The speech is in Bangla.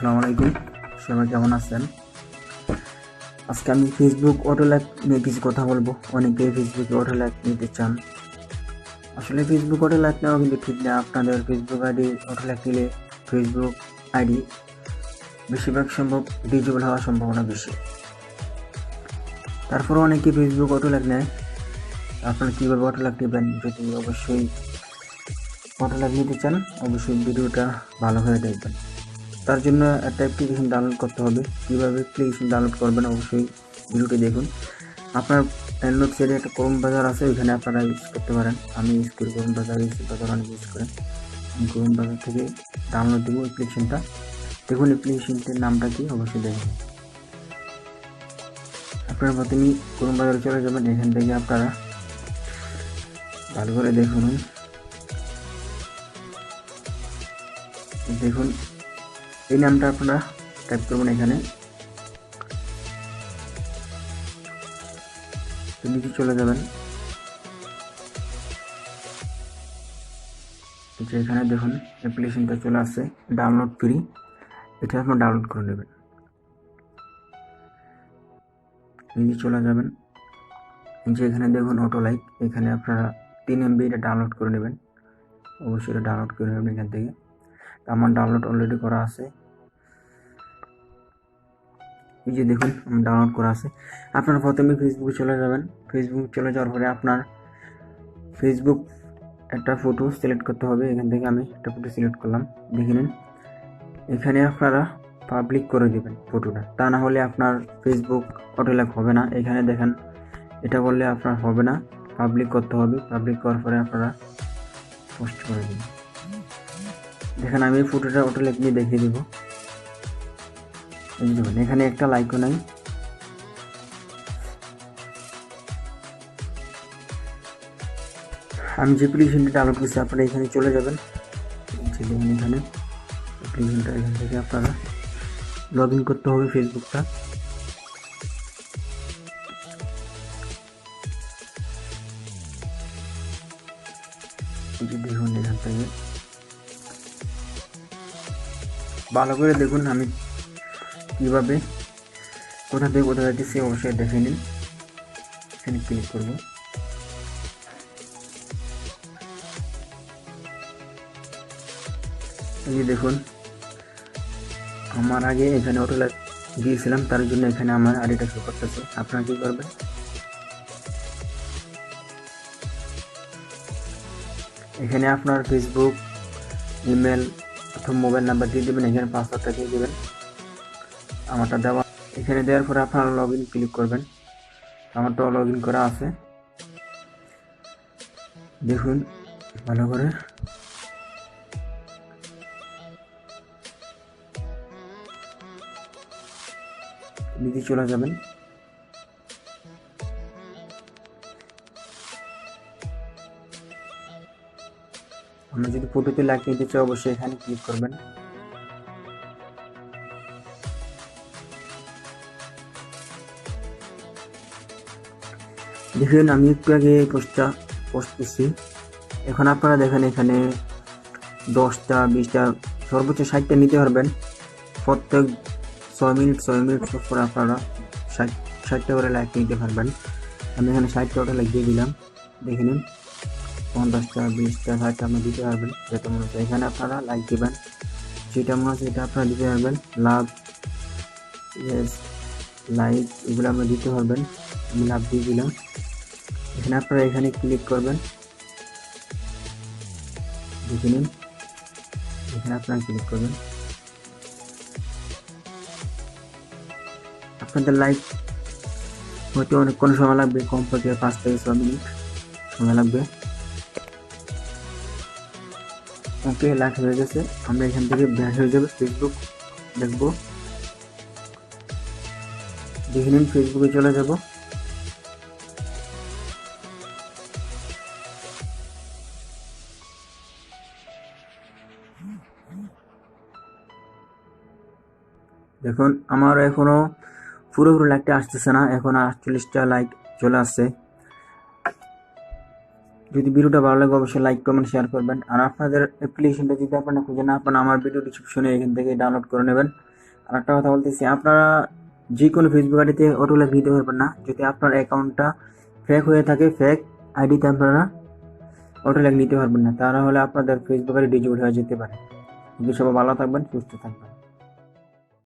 আসসালামু আলাইকুম, সবাই কেমন আছেন? আজকে আমি ফেসবুক অটো লাইক নিয়ে কিছু কথা বলবো। অনেকেই ফেসবুকে অটো লাইক নিতে চান। আসলে ফেসবুক অটো লাইক নেওয়া কিন্তু ঠিক না। আপনাদের ফেসবুক আইডি অটো লাইক নিলে ফেসবুক আইডি বেশিরভাগ সম্ভব ডিজেবল হওয়ার সম্ভাবনা বেশি। তারপরে অনেকে ফেসবুক অটো লাইক নেয়। আপনারা কীভাবে অটো লাইক নেবেন, যদি অবশ্যই অটো লাইক নিতে চান অবশ্যই ভিডিওটা ভালো করে দেখবেন। তার জন্য একটা অ্যাপ্লিকেশন ডাউনলোড করতে হবে। কীভাবে অ্যাপ্লিকেশন ডাউনলোড করবেন অবশ্যই ভিডিওটি দেখুন। আপনার অ্যান্ড্রয়েড সাইডে একটা ক্রোম ব্রাউজার আছে, ওইখানে আপনারা ইউজ করতে পারেন। আমি ইউজ করি ক্রোম ব্রাউজার, অনেক ইউজ করেন। আমি ক্রোম ব্রাউজার থেকে ডাউনলোড দেবো অ্যাপ্লিকেশনটা। দেখুন অ্যাপ্লিকেশনটির নামটা কি অবশ্যই দেখুন। আপনারা প্রথমেই ক্রোম ব্রাউজারে চলে যাবেন। এখান থেকে আপনারা ভালো করে দেখুন। দেখুন এই নামটা আপনারা টাইপ করবেন। এখানে নিচে চলে যাবেন। এখানে দেখুন অ্যাপ্লিকেশনটা চলে আসছে, ডাউনলোড ফ্রি। এটা আপনার ডাউনলোড করে নেবেন। নিচে চলে যাবেন। এখানে দেখুন অটো লাইক, এখানে আপনারা 3 MB এটা ডাউনলোড করে নেবেন। অবশ্যই এটা ডাউনলোড করে নেবেন এখান থেকে। আমার ডাউনলোড অলরেডি করা আছে। এই যে দেখুন আমার ডাউনলোড করা আছে। আপনারা প্রথমে ফেসবুকে চলে যাবেন। ফেসবুক চলে যাওয়ার পরে আপনার ফেসবুক একটা ফটো সিলেক্ট করতে হবে। এখান থেকে আমি একটা ফটো সিলেক্ট করলাম। দেখে নিন এখানে আপনারা পাবলিক করে দেবেন ফটোটা, তা না হলে আপনার ফেসবুক অটো লাইক হবে না। এখানে দেখেন এটা করলে আপনার হবে না, পাবলিক করতে হবে। পাবলিক করার পরে আপনারা পোস্ট করে দেবেন। দেখেন আমি ফটোটা অটো লাইক নিয়ে দেখিয়ে দেবো। এই দেখুন এখানে একটা লাইকও নাই। আমি যে অ্যাপ্লিকেশনটা ডাউনলোড করছি আপনারা এখানে চলে যাবেন। দেখুন এখানে অ্যাপ্লিকেশনটা, এখান থেকে আপনারা লগ ইন করতে হবে ফেসবুকটা। দেখুন এখান থেকে ভালো করে দেখুন আমি কীভাবে কোথা থেকে কোথা যাচ্ছি অবশ্যই দেখে নিন। এখানে ক্লিক করব। এই দেখুন আমার আগে এখানে অটো লাইক দিয়েছিলাম, তার জন্য এখানে আমার আইডিটা শো করতেছে। আপনারা কি করবেন, এখানে আপনার ফেসবুক ইমেল অথবা মোবাইল নাম্বার দিয়ে দেবেন। এখানে পাসওয়ার্ডটা দিয়ে দেবেন, আমারটা দেওয়া। এখানে দেওয়ার পরে আপনারা লগ ইন ক্লিক করবেন। আমারটাও লগ ইন করা আছে। দেখুন ভালো করে নিচে চলে যাবেন। আমরা যদি ফটোতে লাইক নিতে চাই অবশ্যই এখানে ক্লিক করবেন। দেখুন আমি একটু আগে পোস্টটা পোস্ট করছি। এখন আপনারা দেখেন এখানে 10টা 20টা সর্বোচ্চ 60টা নিতে পারবেন। প্রত্যেক 6 মিনিট পর আপনারা 60টা করে লাইক নিতে পারবেন। আমি এখানে 60টা ওটা লাইক দিয়ে দিলাম। দেখে নিন 50টা 20টা 60টা আপনি দিতে পারবেন যেটা মনে হচ্ছে। এখানে আপনারা লাইক দেবেন, যেটা মনে হচ্ছে এটা আপনারা দিতে পারবেন। লাভ, ইয়েস, লাইক এগুলো আমরা দিতে পারবেন। আমি লাভ দিয়ে দিলাম। এখানে আপনারা এখানে ক্লিক করবেন। দেখে নিন এখানে আপনারা ক্লিক করবেন। আপনাদের লাইক হতে অনেকক্ষণ সময় লাগবে, কমপক্ষে 5 থেকে 6 মিনিট সময় লাগবে। ওকে লাইক হয়ে গেছে। আমরা এখান থেকে বের হয়ে যাবে, ফেসবুক দেখবো। দেখে নিন ফেসবুকে চলে যাব। দেখুন আমার এখনো পুরোপুরি লাইকটা আসতেছে না, এখন 48টা লাইক চলে আসছে। যদি ভিডিওটা ভালো লাগে অবশ্যই লাইক কমেন্ট শেয়ার করবেন। আর আপনাদের অ্যাপ্লিকেশনটা যদি আপনারা খুঁজে না পান আমার ভিডিও ডিসক্রিপশনে এখান থেকে ডাউনলোড করে নেবেন। আর একটা কথা বলতেছি, আপনারা যে কোনো ফেসবুক আইডিতে অটো লাইক নিতে পারবেন না। যদি আপনার অ্যাকাউন্টটা ফেক হয়ে থাকে, ফেক আইডিতে আপনারা অটো লাইক নিতে পারবেন না, তাহলে আপনাদের ফেসবুক আইডি ডিজেবল হয়ে যেতে পারে। কিন্তু সবাই ভালো থাকবেন, সুস্থ থাকবেন।